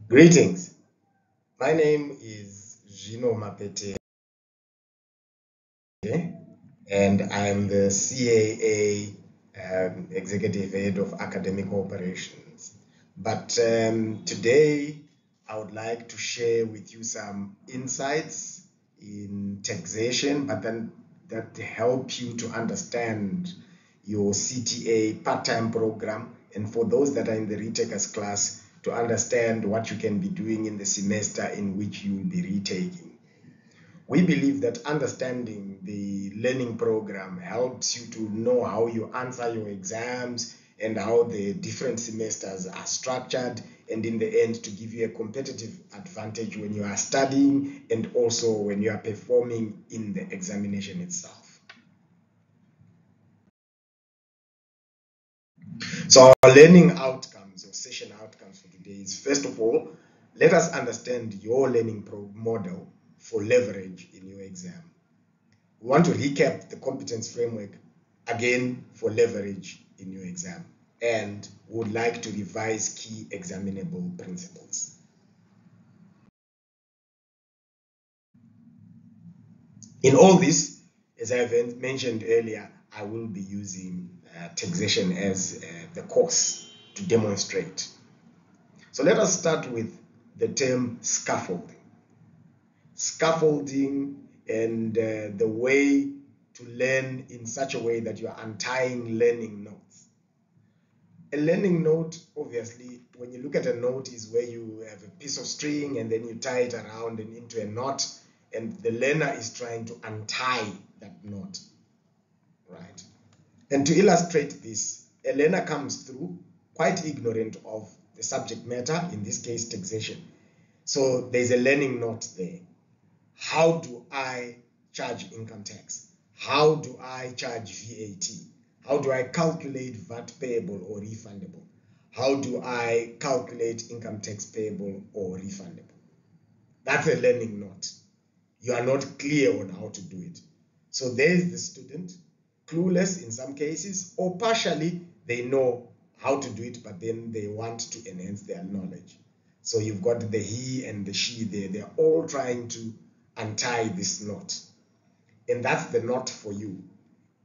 Greetings. My name is Gino Mapete, and I'm the CAA Executive Head of Academic Operations. But today, I would like to share with you some insights in taxation, but then that help you to understand your CTA part-time program, and for those that are in the retakers class, to understand what you can be doing in the semester in which you will be retaking. We believe that understanding the learning program helps you to know how you answer your exams and how the different semesters are structured, and in the end to give you a competitive advantage when you are studying and also when you are performing in the examination itself. So our learning outcomes or session outcomes for today is, first of all, let us understand your learning model for leverage in your exam. We want to recap the competence framework again for leverage in your exam, and would like to revise key examinable principles. In all this, as I have mentioned earlier, I will be using taxation as the course to demonstrate. So let us start with the term scaffolding. Scaffolding and the way to learn in such a way that you are untying learning notes. A learning note, obviously, when you look at a note, is where you have a piece of string and then you tie it around and into a knot, and the learner is trying to untie that knot, right? And to illustrate this, a learner comes through quite ignorant of the subject matter, in this case, taxation. So there's a learning note there. How do I charge income tax? How do I charge VAT? How do I calculate VAT payable or refundable? How do I calculate income tax payable or refundable? That's a learning note. You are not clear on how to do it. So there's the student, clueless in some cases, or partially they know how to do it, but then they want to enhance their knowledge. So you've got the he and the she there. They're all trying to untie this knot. And that's the knot for you.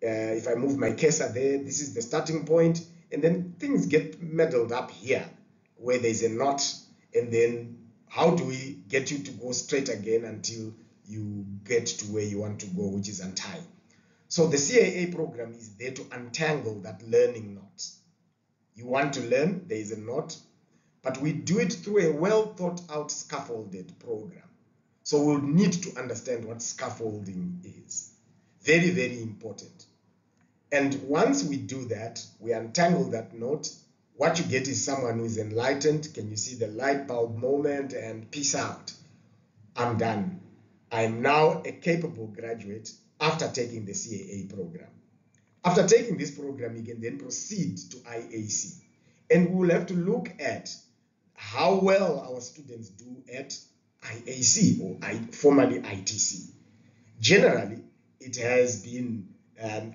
If I move my cursor there, this is the starting point, and then things get muddled up here where there's a knot, and then how do we get you to go straight again until you get to where you want to go, which is untie. So the CAA program is there to untangle that learning knot. You want to learn, there is a knot, but we do it through a well thought out scaffolded program. So we'll need to understand what scaffolding is. Very, very important. And once we do that, we untangle that knot, what you get is someone who is enlightened. Can you see the light bulb moment? And peace out. I'm done. I'm now a capable graduate after taking the CAA program. After taking this program, you can then proceed to IAC. And we'll have to look at how well our students do at IAC, or formerly ITC. Generally, it has been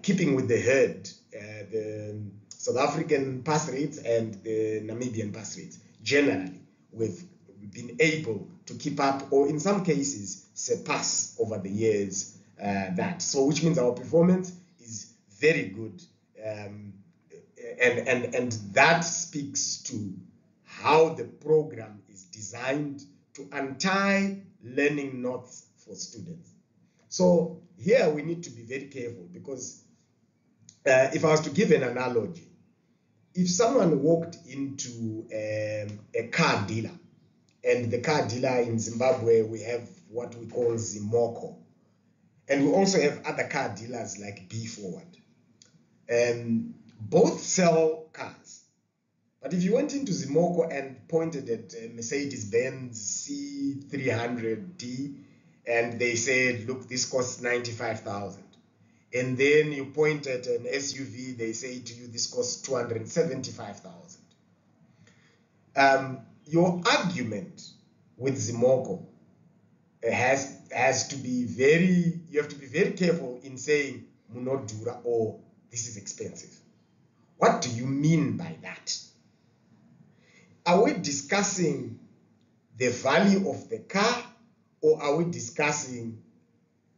keeping with the herd, the South African pass rates and the Namibian pass rates. Generally, we've been able to keep up, or in some cases, surpass over the years that. So which means our performance is very good. And that speaks to how the program is designed to untie learning knots for students. So here we need to be very careful, because if I was to give an analogy, if someone walked into a car dealer, and the car dealer in Zimbabwe, we have what we call Zimoko, and we also have other car dealers like B Forward. Both sell cars. But if you went into Zimoko and pointed at Mercedes-Benz C300D, and they said, look, this costs 95,000. And then you point at an SUV, they say to you, this costs 275,000. Your argument with Zimoko has to be you have to be very careful in saying munodura or this is expensive. What do you mean by that? Are we discussing the value of the car, or are we discussing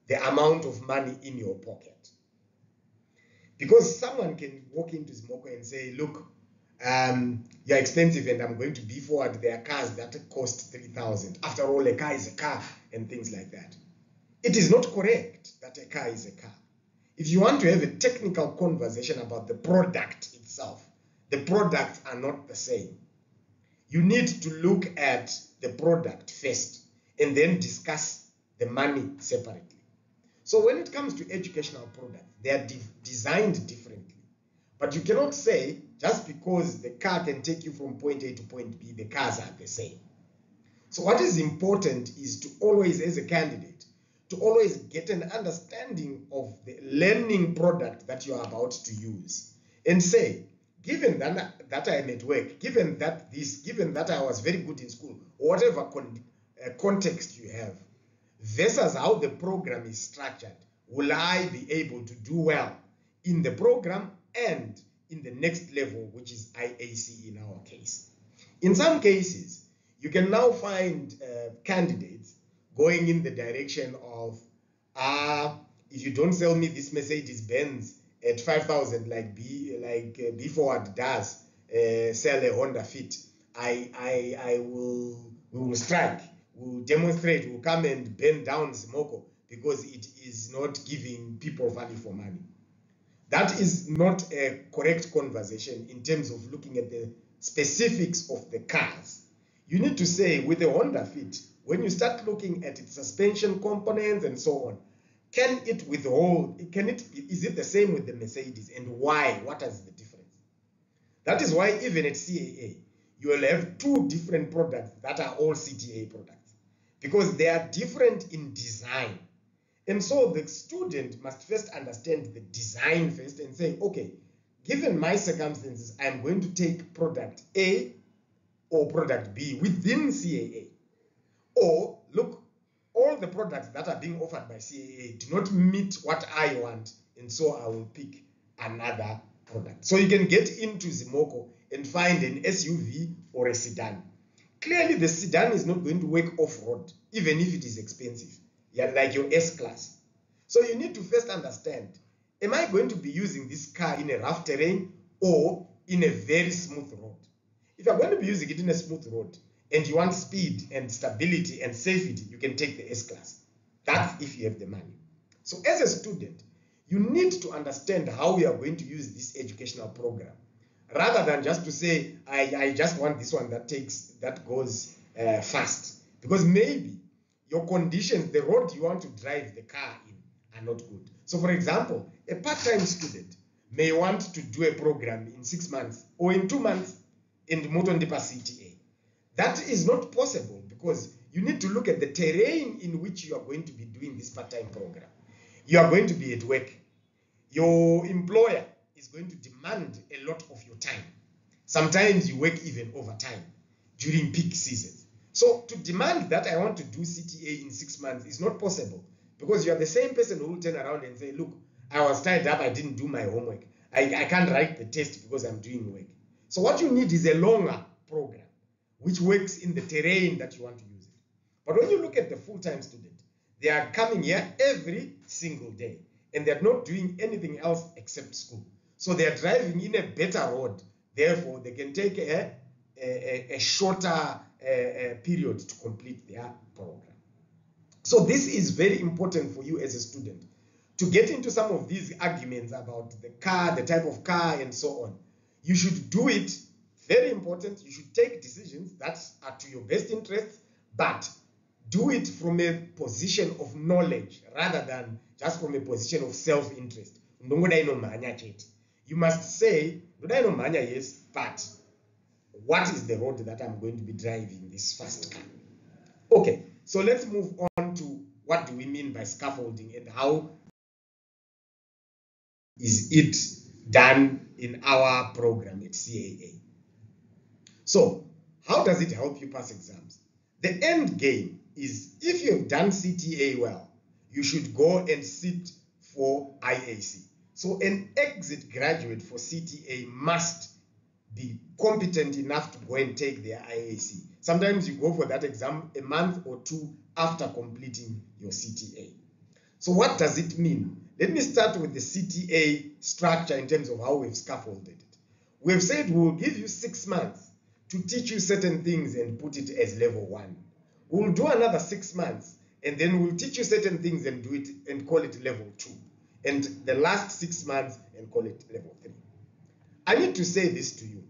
the amount of money in your pocket? Because someone can walk into Zimoko and say, look, you're expensive and I'm going to be forward. There are cars that cost 3,000. After all, a car is a car and things like that. It is not correct that a car is a car. If you want to have a technical conversation about the product itself, the products are not the same. You need to look at the product first and then discuss the money separately. So when it comes to educational products, they are designed differently. But you cannot say just because the car can take you from point A to point B, the cars are the same. So what is important is to always, as a candidate, to always get an understanding of the learning product that you are about to use and say, given that I am at work, given that I was very good in school, or whatever context you have, versus how the program is structured, will I be able to do well in the program and in the next level, which is IAC in our case? In some cases, you can now find candidates going in the direction of, if you don't sell me this Mercedes-Benz at 5,000 like B Forward does, sell a Honda Fit, we will strike, we'll demonstrate, we'll come and bend down Zimoko because it is not giving people value for money. That is not a correct conversation in terms of looking at the specifics of the cars. You need to say, with the Honda Fit, when you start looking at its suspension components and so on, can it withhold, is it the same with the Mercedes, and why? What is the difference? That is why even at CAA, you will have two different products that are all CTA products, because they are different in design. And so the student must first understand the design first and say, okay, given my circumstances, I'm going to take product A or product B within CAA. Or look, all the products that are being offered by CAA do not meet what I want, and so I will pick another product. So you can get into Zimoko and find an SUV or a sedan. Clearly, the sedan is not going to work off-road, even if it is expensive, like your S-Class. So you need to first understand, am I going to be using this car in a rough terrain or in a very smooth road? If you're going to be using it in a smooth road and you want speed and stability and safety, you can take the S-Class. That's if you have the money. So as a student, you need to understand how you are going to use this educational program, rather than just to say, I just want this one that goes fast. Because maybe your conditions, the road you want to drive the car in, are not good. So for example, a part-time student may want to do a program in 6 months or in 2 months in the Motondipa CTA. That is not possible because you need to look at the terrain in which you are going to be doing this part-time program. You are going to be at work. Your employer is going to demand a lot of your time. Sometimes you work even overtime during peak seasons. So to demand that I want to do CTA in 6 months is not possible, because you are the same person who will turn around and say, look, I was tied up, I didn't do my homework. I can't write the test because I'm doing work. So what you need is a longer program which works in the terrain that you want to use it. But when you look at the full-time student, they are coming here every single day and they're not doing anything else except school. So they are driving in a better road. Therefore, they can take a shorter period to complete their program. So this is very important for you as a student to get into some of these arguments about the car, the type of car, and so on. You should do it, very important, you should take decisions that are to your best interest, but do it from a position of knowledge rather than just from a position of self-interest. You must say, yes, but what is the road that I'm going to be driving this fast car? Okay, so let's move on to what do we mean by scaffolding and how is it done in our program at CAA. So how does it help you pass exams? The end game is, if you've done CTA well, you should go and sit for IAC. So an exit graduate for CTA must be competent enough to go and take their IAC. Sometimes you go for that exam a month or two after completing your CTA. So what does it mean? Let me start with the CTA structure in terms of how we've scaffolded it. We've said we'll give you 6 months to teach you certain things and put it as level 1. We'll do another 6 months and then we'll teach you certain things and do it and call it level 2. And the last 6 months and call it level 3. I need to say this to you.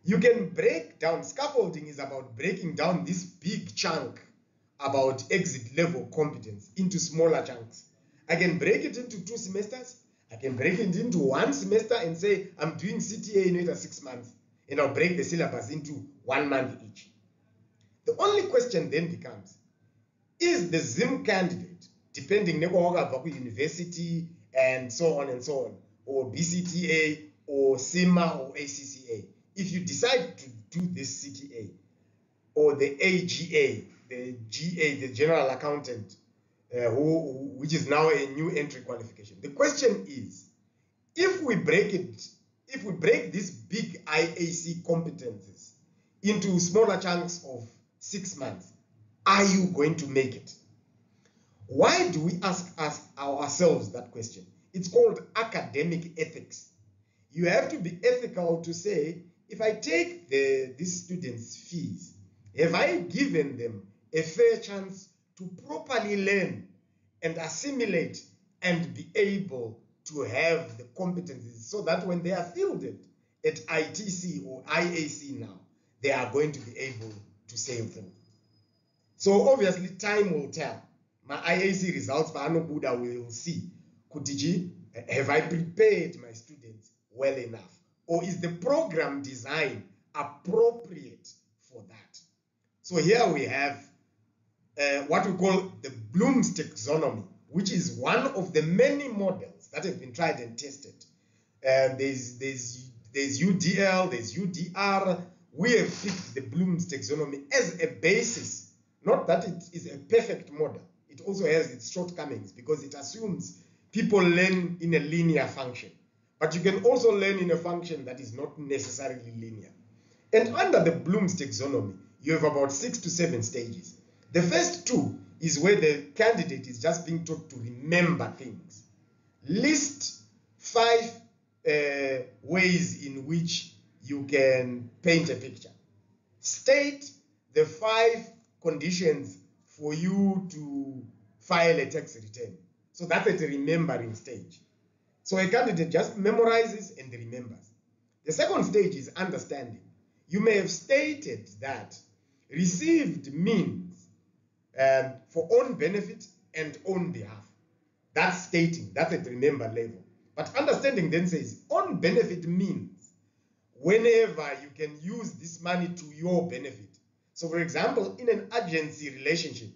You can break down, scaffolding is about breaking down this big chunk about exit level competence into smaller chunks. I can break it into 2 semesters. I can break it into 1 semester and say, I'm doing CTA in 6 months, and I'll break the syllabus into 1 month each. The only question then becomes, is the ZIM candidate, depending on university and so on, or BCTA, or CIMA, or ACCA, if you decide to do this CTA, or the AGA, the GA, the General Accountant, which is now a new entry qualification. The question is, if we break these big IAC competencies into smaller chunks of 6 months, are you going to make it? Why do we ask ourselves that question? It's called academic ethics. You have to be ethical to say, if I take these students' fees, have I given them a fair chance to properly learn and assimilate and be able to have the competencies so that when they are fielded at ITC or IAC now, they are going to be able to sail through? So obviously time will tell. My IAC results, Buddha will see. Have I prepared my students well enough? Or is the program design appropriate for that? So here we have what we call the Bloom's taxonomy, which is one of the many models that have been tried and tested. There's UDL, there's UDR. We have picked the Bloom's taxonomy as a basis. Not that it is a perfect model. It also has its shortcomings because it assumes people learn in a linear function. But you can also learn in a function that is not necessarily linear. And under the Bloom's taxonomy, you have about 6 to 7 stages. The first 2 is where the candidate is just being taught to remember things. List 5 ways in which you can paint a picture. State the 5 conditions for you to file a tax return. So that's at the remembering stage. So a candidate just memorizes and remembers. The second stage is understanding. You may have stated that received means for own benefit and own behalf. That's stating, that's at the remember level. But understanding then says own benefit means whenever you can use this money to your benefit. So for example, in an agency relationship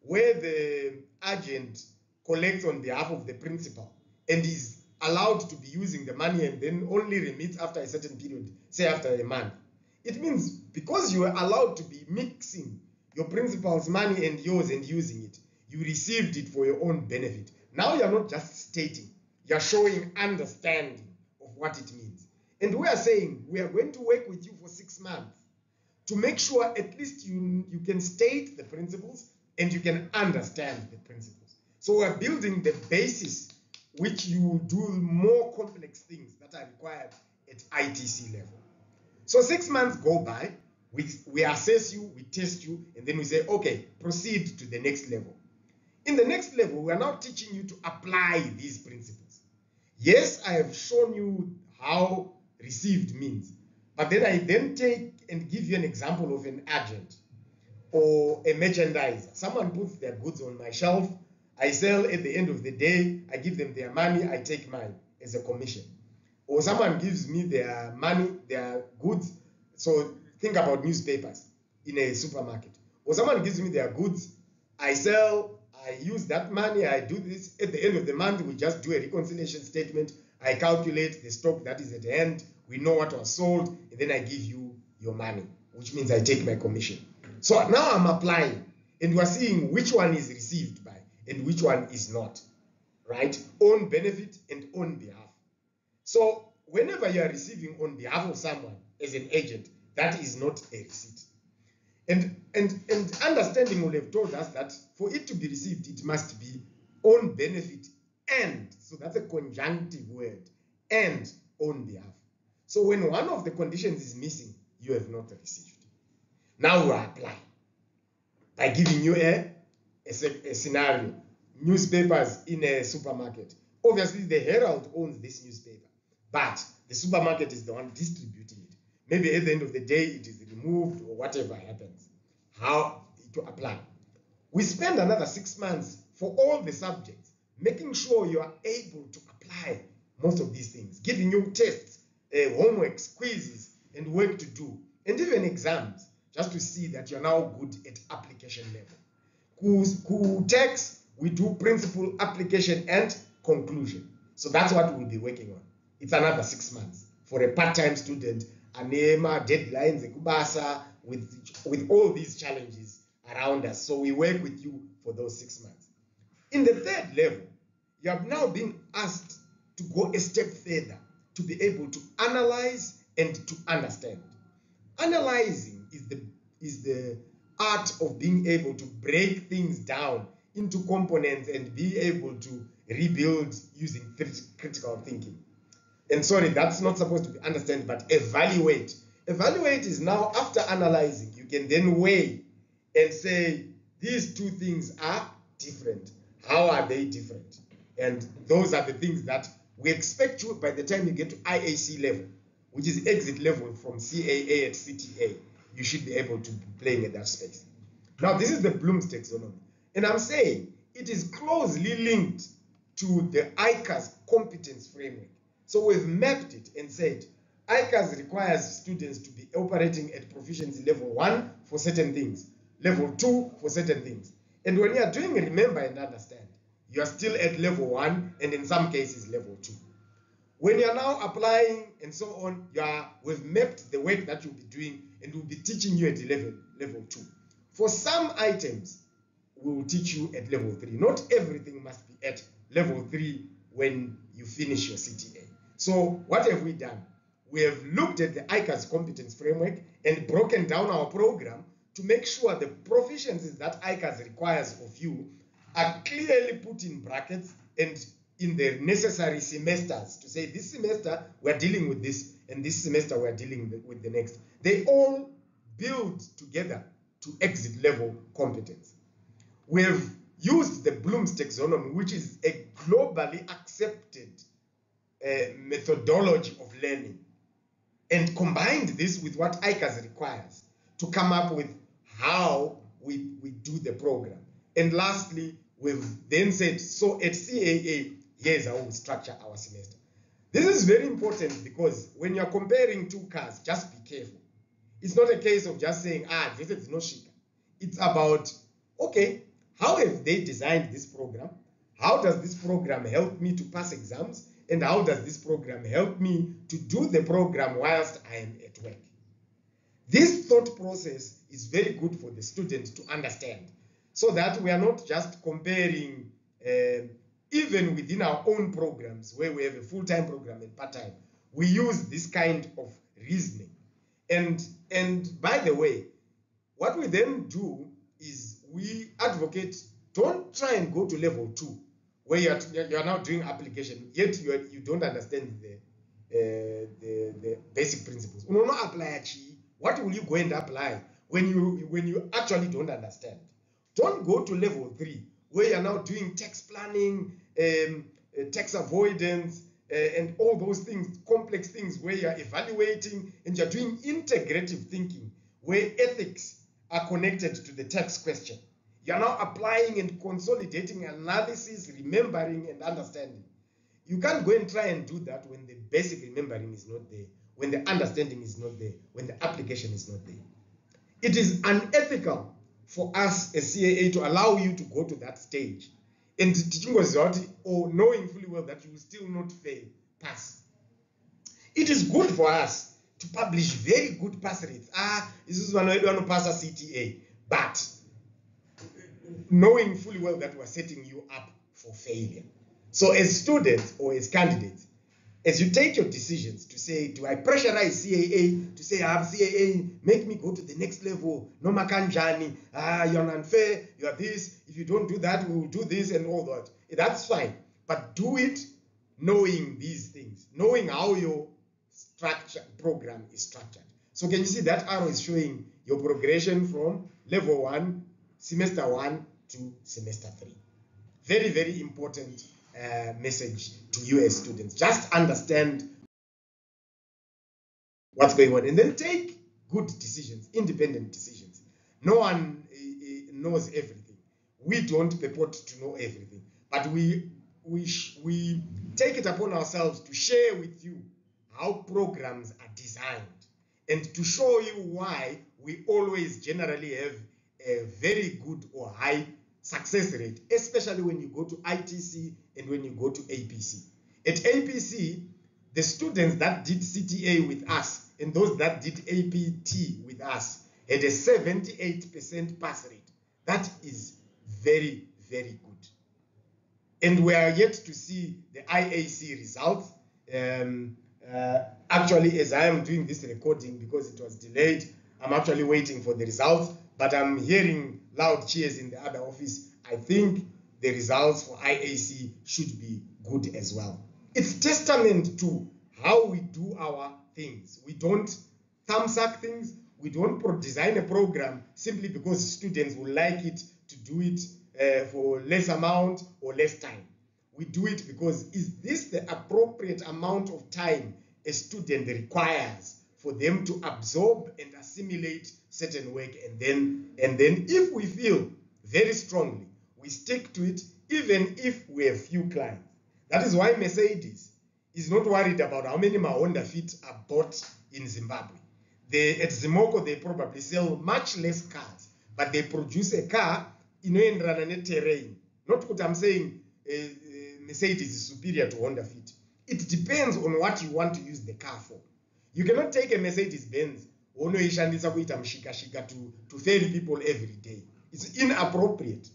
where the agent collects on behalf of the principal and is allowed to be using the money and then only remits after a certain period, say after a month, it means because you are allowed to be mixing your principal's money and yours and using it, you received it for your own benefit. Now you're not just stating, you're showing understanding of what it means. And we are saying we are going to work with you for 6 months to make sure at least you can state the principles and you can understand the principles. So we're building the basis which you do more complex things that are required at ITC level. So 6 months go by, we assess you, we test you, and then we say, okay, proceed to the next level. In the next level, we are now teaching you to apply these principles. Yes, I have shown you how received means, but then I then take and give you an example of an agent or a merchandiser. Someone puts their goods on my shelf, I sell at the end of the day, I give them their money, I take mine as a commission. Or someone gives me their money, their goods. So think about newspapers in a supermarket. Or someone gives me their goods, I sell, I use that money, I do this. At the end of the month, we just do a reconciliation statement. I calculate the stock that is at hand. We know what was sold, and then I give you your money, which means I take my commission. So now I'm applying, and we're seeing which one is received by and which one is not, right? Own benefit and own behalf. So whenever you are receiving on behalf of someone, as an agent, that is not a receipt. And understanding will have told us that for it to be received, it must be on benefit and, so that's a conjunctive word, and on behalf. So when one of the conditions is missing, you have not received. Now we apply by giving you a scenario. Newspapers in a supermarket. Obviously, the Herald owns this newspaper, but the supermarket is the one distributing it. Maybe at the end of the day, it is removed or whatever happens. How to apply? We spend another 6 months for all the subjects, making sure you are able to apply most of these things, giving you tests, homeworks, quizzes, and work to do, and even exams, just to see that you're now good at application level. Text, we do principle, application, and conclusion. So that's what we'll be working on. It's another 6 months for a part-time student, anema, deadlines, ekubasa, with all these challenges around us. So we work with you for those 6 months. In the third level, you have now been asked to go a step further, to be able to analyze and to understand. Analyzing is the art of being able to break things down into components and be able to rebuild using critical thinking. And sorry, that's not supposed to be understand, but evaluate. Evaluate is now, after analyzing, you can then weigh and say, these two things are different. How are they different? And those are the things that we expect you, by the time you get to IAC level, which is exit level from CAA and CTA, you should be able to be playing in that space. Now, this is the Bloom's taxonomy. And I'm saying it is closely linked to the ICAS competence framework. So we've mapped it and said, ICAS requires students to be operating at proficiency level 1 for certain things, level 2 for certain things. And when you are doing remember and understand, you are still at level 1 and in some cases level 2. When you are now applying and so on, we've mapped the work that you'll be doing and we'll be teaching you at level 2. For some items, we will teach you at level 3. Not everything must be at level 3 when you finish your CTA. So what have we done? We have looked at the ICAS competence framework and broken down our program to make sure the proficiencies that ICAS requires of you are clearly put in brackets and in the necessary semesters to say this semester we're dealing with this and this semester we're dealing with the next. They all build together to exit level competence. We have used the Bloom's taxonomy, which is a globally accepted methodology of learning, and combined this with what ICAS requires to come up with how we do the program. And lastly, we've then said, so at CAA, here's how we structure our semester. This is very important because when you're comparing two cars, just be careful. It's not a case of just saying, this is no shika. It's about, okay, how have they designed this program? How does this program help me to pass exams? And how does this program help me to do the program whilst I am at work? This thought process is very good for the student to understand, so that we are not just comparing, even within our own programs where we have a full-time program and part-time, we use this kind of reasoning. And by the way, what we then do is we advocate, don't try and go to level 2, where you are now doing application, yet you don't understand the basic principles. What will you go and apply when you actually don't understand? Don't go to level 3, where you are now doing tax planning, tax avoidance, and all those things, complex things, where you are evaluating and you're doing integrative thinking, where ethics are connected to the tax question. You're now applying and consolidating analysis, remembering, and understanding. You can't go and try and do that when the basic remembering is not there, when the understanding is not there, when the application is not there. It is unethical for us as CAA to allow you to go to that stage and teaching us or knowing fully well that you will still not pass. It is good for us to publish very good pass rates. This is one way to pass a CTA, but knowing fully well that we're setting you up for failure. So as students or as candidates, As you take your decisions to say, do I pressurize CAA to say, I have CAA, make me go to the next level, no makanjani, you're unfair, you're this, if you don't do that, we will do this and all that. That's fine. But do it knowing these things, knowing how your structure program is structured. So can you see that arrow is showing your progression from level 1, semester 1 to semester 3. Very, very important message to you as students. Just understand what's going on and then take good decisions, independent decisions. No one knows everything. We don't purport to know everything, but we take it upon ourselves to share with you how programs are designed and to show you why we always generally have a very good or high success rate, especially when you go to ITC and when you go to APC. At APC, the students that did CTA with us and those that did APT with us had a 78% pass rate. That is very, very good. And we are yet to see the IAC results. Actually, as I am doing this recording, because it was delayed, I'm actually waiting for the results, but I'm hearing loud cheers in the other office. I think the results for IAC should be good as well. It's testament to how we do our things. We don't thumbsuck things. We don't design a program simply because students will like it to do it for less amount or less time. We do it because is this the appropriate amount of time a student requires for them to absorb and assimilate certain work, and then if we feel very strongly, we stick to it even if we have few clients. That is why Mercedes is not worried about how many Honda Fit are bought in Zimbabwe. At Zimoko, they probably sell much less cars, but they produce a car in terrain. Not what I'm saying, Mercedes is superior to Honda Fit. It depends on what you want to use the car for. You cannot take a Mercedes-Benz to ferry people every day. It's inappropriate.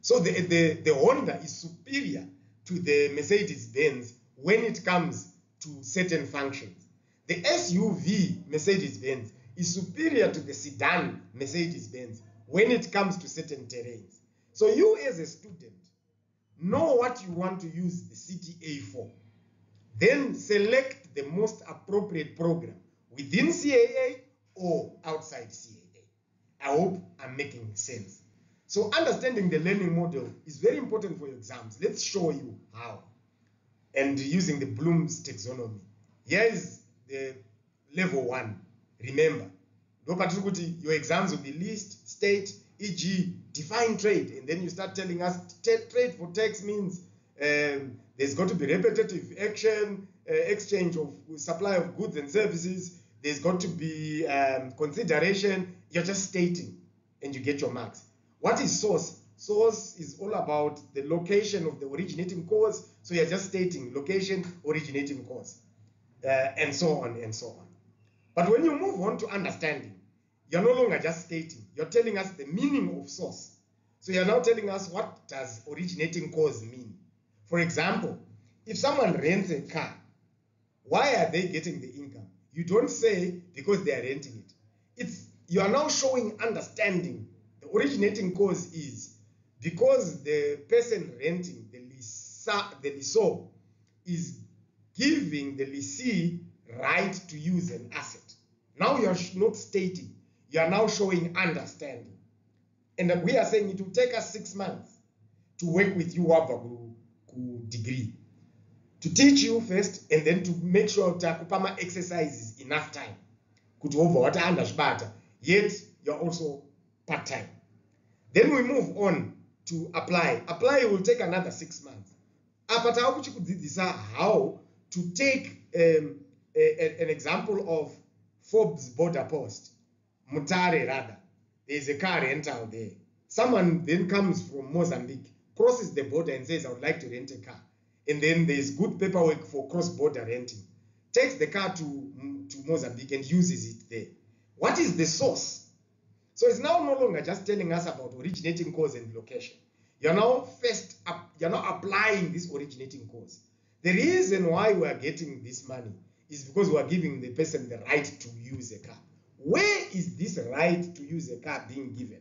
So the Honda is superior to the Mercedes-Benz when it comes to certain functions. The SUV Mercedes-Benz is superior to the sedan Mercedes-Benz when it comes to certain terrains. So you as a student, know what you want to use the CTA for. Then select the most appropriate program within CAA or outside CAA. I hope I'm making sense. So understanding the learning model is very important for your exams. Let's show you how. And using the Bloom's taxonomy. Here is the level 1. Remember, your exams will be list, state, e.g., define trade. And then you start telling us trade for tax means there's got to be repetitive action, exchange of supply of goods and services. There's got to be consideration. You're just stating and you get your marks. What is source? Source is all about the location of the originating cause. So you're just stating location, originating cause, and so on and so on. But when you move on to understanding, you're no longer just stating. You're telling us the meaning of source. So you're now telling us, what does originating cause mean? For example, if someone rents a car, why are they getting the income? You don't say because they are renting it. You are now showing understanding. The originating cause is because the person renting, the lessor, is giving the lessee right to use an asset. Now you are not stating, you are now showing understanding. And we are saying it will take us 6 months to work with you degree, to teach you first, and then to make sure that exercises enough time. Yet you're also part-time. Then we move on to apply. Apply will take another 6 months. How to take an example of Forbes border post, Mutare rather. There is a car rental there. Someone then comes from Mozambique, crosses the border and says, I would like to rent a car. And then there's good paperwork for cross-border renting. Takes the car to Mozambique and uses it there. What is the source? So it's now no longer just telling us about originating cause and location. You're now applying this originating cause. The reason why we are getting this money is because we are giving the person the right to use a car. Where is this right to use a car being given?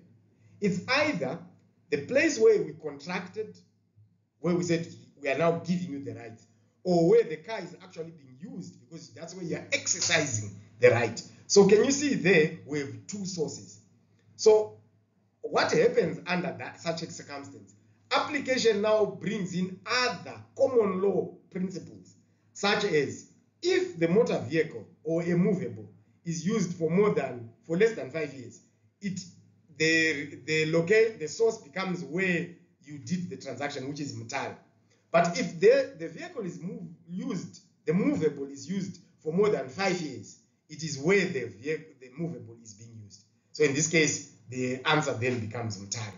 It's either the place where we contracted, where we said we are now giving you the right, or where the car is actually being used, because that's where you are exercising the right. So can you see there we have two sources? So what happens under such a circumstance? Application now brings in other common law principles, such as if the motor vehicle or a movable is used for less than 5 years, the source becomes where you did the transaction, which is mutare. But if the vehicle is the movable is used for more than 5 years, it is where the movable is being used. So in this case, the answer then becomes mutare.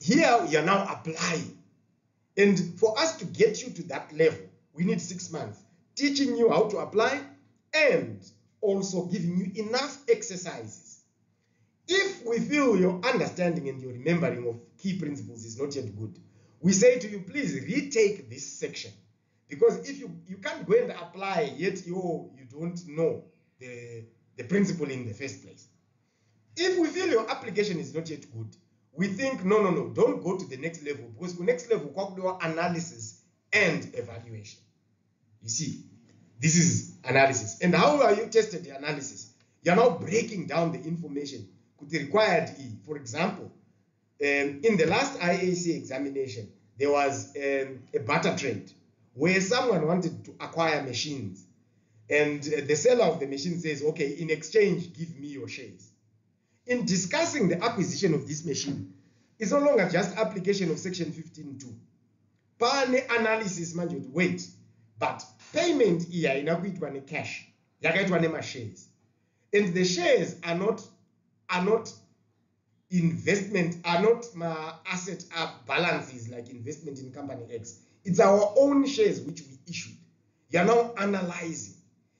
Here you are now applying. And for us to get you to that level, we need 6 months teaching you how to apply and also giving you enough exercises. If we feel your understanding and your remembering of key principles is not yet good, we say to you, please retake this section. Because if you can't go and apply, yet you don't know the principle in the first place. If we feel your application is not yet good, we think, no, don't go to the next level, because the next level is analysis and evaluation. You see, this is analysis. And how are you tested the analysis? You're now breaking down the information with the required E. For example, in the last IAC examination, there was a barter trade where someone wanted to acquire machines. And the seller of the machine says, okay, in exchange, give me your shares. In discussing the acquisition of this machine, it's no longer just application of section 15.2. Pane analysis manje, wait, but payment here inakuitwa ne cash, yakaitwa ne shares. And the shares are not investment, are not asset balances like investment in company X. It's our own shares which we issued. You're now analyzing.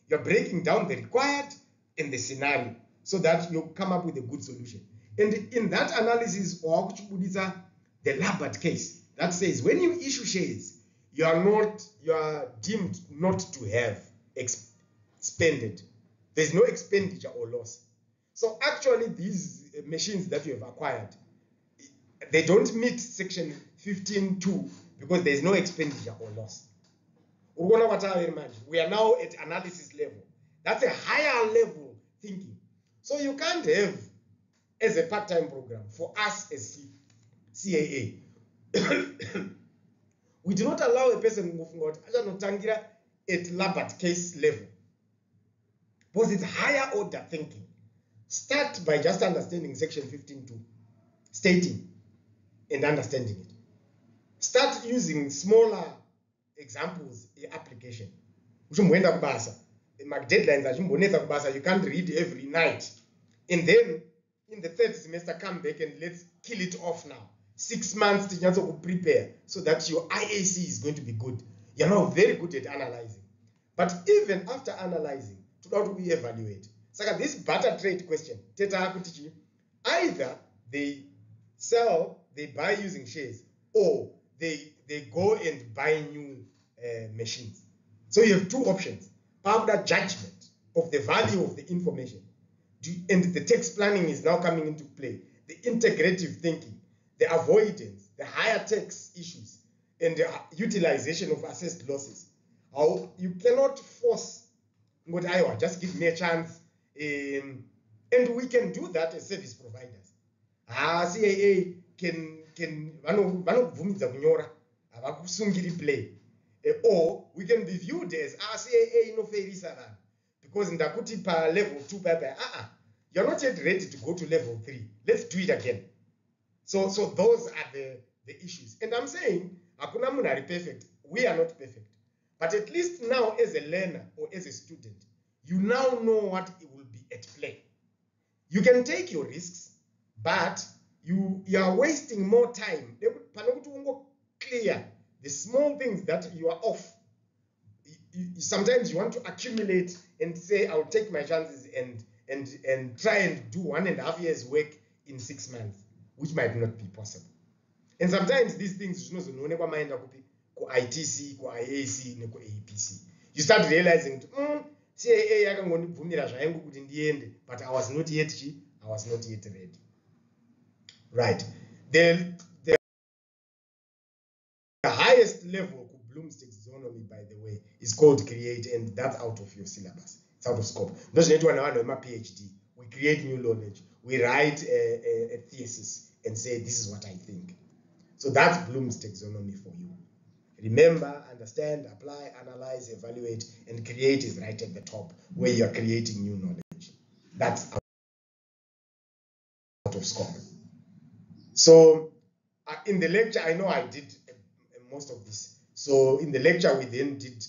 You're breaking down the required and the scenario, so that you come up with a good solution. And in that analysis, the Labatt case that says when you issue shares, you are deemed not to have expended. There's no expenditure or loss. So actually, these machines that you have acquired, they don't meet section 15.2 because there's no expenditure or loss. We are now at analysis level. That's a higher level thinking. So you can't have, as a part-time program, for us as CAA, we do not allow a person at Labatt case level, because it's higher order thinking. Start by just understanding section 15.2, stating and understanding it. Start using smaller examples in application. Deadlines, you can't read every night. And then in the third semester, come back and let's kill it off now. 6 months to prepare so that your IAC is going to be good. You're now very good at analyzing. But even after analyzing, how do we evaluate? So this barter trade question, either they buy using shares, or they go and buy new machines. So you have two options. After judgment of the value of the information, and the text planning is now coming into play, the integrative thinking, the avoidance, the higher tax issues, and the utilization of assessed losses. How you cannot force just give me a chance, and we can do that as service providers. CAA can play, or we can be viewed as CAA no fair, because in the level 2 you're not yet ready to go to level 3. Let's do it again. So those are the issues. And I'm saying hakuna munhu ari perfect. We are not perfect. But at least now, as a learner or as a student, you now know what it will be at play. You can take your risks, but you are wasting more time. Clear the small things that you are off. Sometimes you want to accumulate and say, I'll take my chances and try and do 1.5 years work in 6 months, which might not be possible. And sometimes these things ku-ITC, ku-IAC, neku-APC. You start realizing, CAA yakangondibvumira zvayangu kuti ndiende, but I was not yet ready. Right. The highest level of Bloom's taxonomy, by the way, is called create, and that's out of your syllabus. It's out of scope. Those need to know my PhD. We create new knowledge. We write a thesis and say, this is what I think. So that's Bloom's taxonomy for you. Remember, understand, apply, analyze, evaluate, and create is right at the top where you are creating new knowledge. That's out of scope. So in the lecture, I know I did most of this. So in the lecture, we then did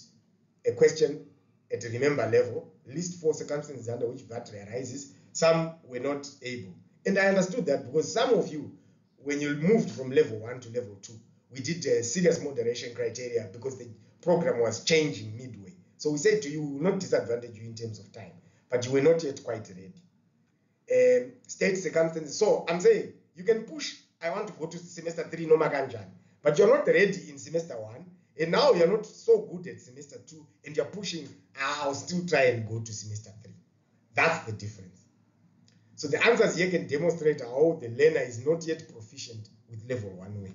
a question at a remember level, list 4 circumstances under which VAT arises. Some were not able. And I understood that because some of you, when you moved from level 1 to level 2, we did a serious moderation criteria because the program was changing midway. So we said to you, we will not disadvantage you in terms of time, but you were not yet quite ready. State circumstances. So I'm saying you can push, I want to go to semester 3, no maganjan, but you're not ready in semester 1, and now you're not so good at semester 2, and you're pushing, I'll still try and go to semester 3. That's the difference. So the answers here can demonstrate how the learner is not yet proficient with level 1 work.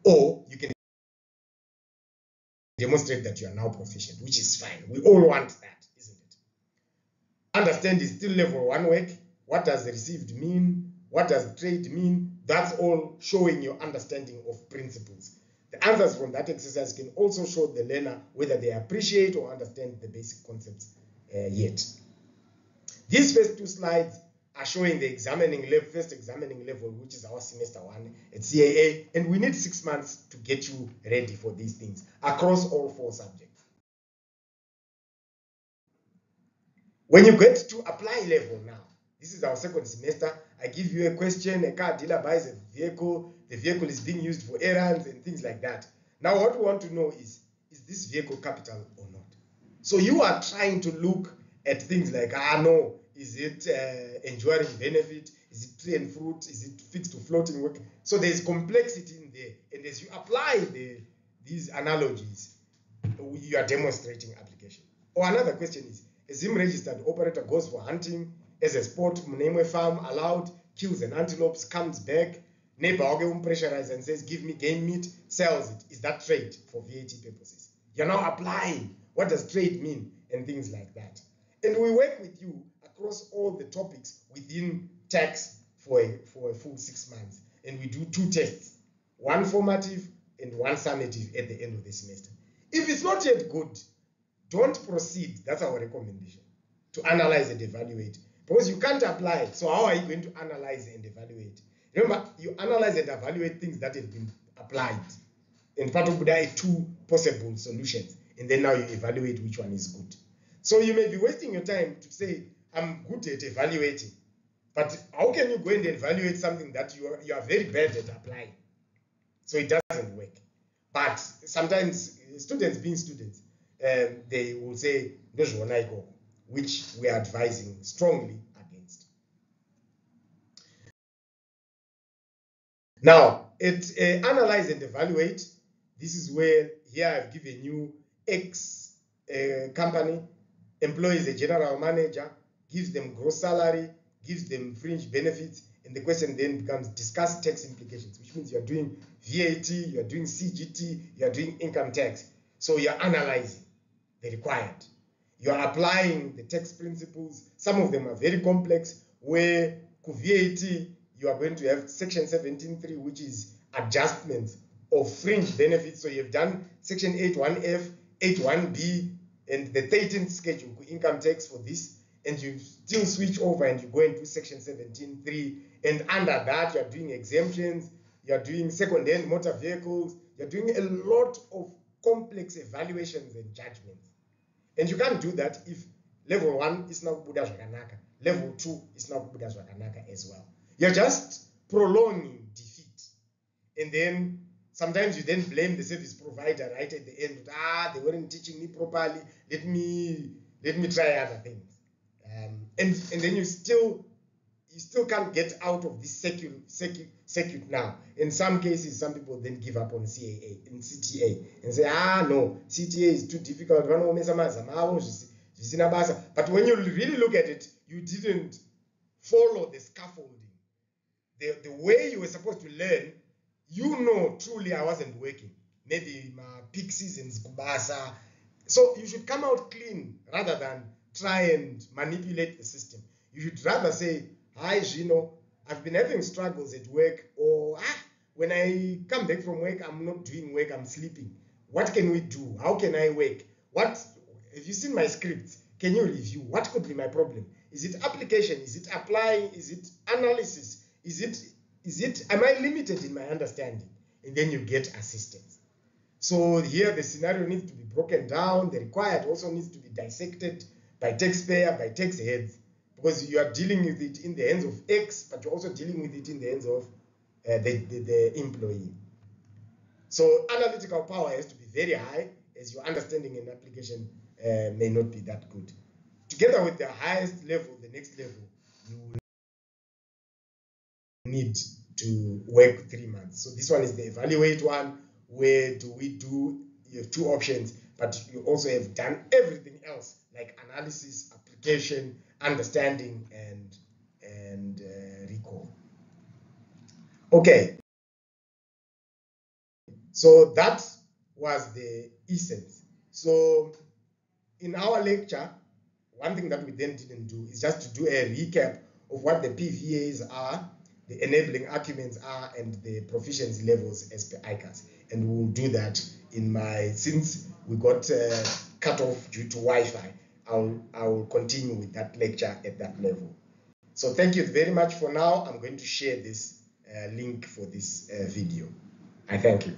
Or you can demonstrate that you are now proficient, which is fine. We all want that, isn't it? Understand is still level 1 work. What does received mean? What does trade mean? That's all showing your understanding of principles. The answers from that exercise can also show the learner whether they appreciate or understand the basic concepts yet. These first 2 slides are showing the first examining level, which is our semester 1 at CAA, and we need 6 months to get you ready for these things across all 4 subjects. When you get to apply level now, this is our second semester, I give you a question, a car dealer buys a vehicle, the vehicle is being used for errands and things like that. Now what we want to know is this vehicle capital or not? So you are trying to look at things like, no, is it enduring benefit? Is it tree and fruit? Is it fixed to floating work? So there's complexity in there. And as you apply these analogies, you are demonstrating application. Or another question is, a ZIM registered operator goes for hunting as a sport, Mnemwe farm allowed, kills an antelopes, comes back, neighbor pressurizes and says, give me game meat, sells it. Is that trade for VAT purposes? You're now applying. What does trade mean? And things like that. And we work with you across all the topics within tax for a full 6 months. And we do 2 tests, 1 formative and 1 summative at the end of the semester. If it's not yet good, don't proceed. That's our recommendation, to analyze and evaluate. Because you can't apply it. So how are you going to analyze and evaluate? Remember, you analyze and evaluate things that have been applied. In part of there are 2 possible solutions. And then now you evaluate which one is good. So you may be wasting your time to say, I'm good at evaluating. But how can you go and evaluate something that you are very bad at applying? So it doesn't work. But sometimes students being students, they will say, which we are advising strongly against. Now, analyze and evaluate. This is where here I've given you X company, employs a general manager, gives them gross salary, gives them fringe benefits, and the question then becomes discuss tax implications, which means you're doing VAT, you're doing CGT, you're doing income tax. So you're analyzing the required. You're applying the tax principles. Some of them are very complex, where VAT, you are going to have section 17.3, which is adjustments of fringe benefits. So you've done section 8.1F, 8.1B, and the 13th schedule, income tax for this, and you still switch over and you go into section 17.3, and under that you're doing exemptions, you're doing second-hand motor vehicles, you're doing a lot of complex evaluations and judgments. And you can't do that if level 1 is not Buddha Zwakanaka, level 2 is not Buddha Zwakanaka as well. You're just prolonging defeat. And then sometimes you then blame the service provider right at the end. They weren't teaching me properly. Let me try other things. And then you still can't get out of this circuit now. In some cases, some people then give up on CAA and CTA and say, no, CTA is too difficult. But when you really look at it, you didn't follow the scaffolding. The way you were supposed to learn, truly I wasn't working. Maybe my peak seasons, Kubasa. So you should come out clean rather than try and manipulate the system. You should rather say, hi, Gino, I've been having struggles at work, or when I come back from work, I'm not doing work, I'm sleeping. What can we do? How can I work? Have you seen my scripts? Can you review? What could be my problem? Is it application? Is it applying? Is it analysis? Am I limited in my understanding? And then you get assistance. So here the scenario needs to be broken down. The required also needs to be dissected by taxpayer, by tax heads, because you are dealing with it in the hands of X, but you're also dealing with it in the hands of the employee. So analytical power has to be very high, as your understanding and application may not be that good. Together with the highest level, the next level, you will need to work 3 months. So this one is the evaluate one. Where do we do? You have 2 options, but you also have done everything else, like analysis, application, understanding, and recall. Okay. So that was the essence. So in our lecture, one thing that we then didn't do is just to do a recap of what the PVAs are, the enabling arguments are, and the proficiency levels as per ICAS. And we'll do that since we got cut off due to Wi-Fi, I will continue with that lecture at that level. So thank you very much for now. I'm going to share this link for this video. I thank you.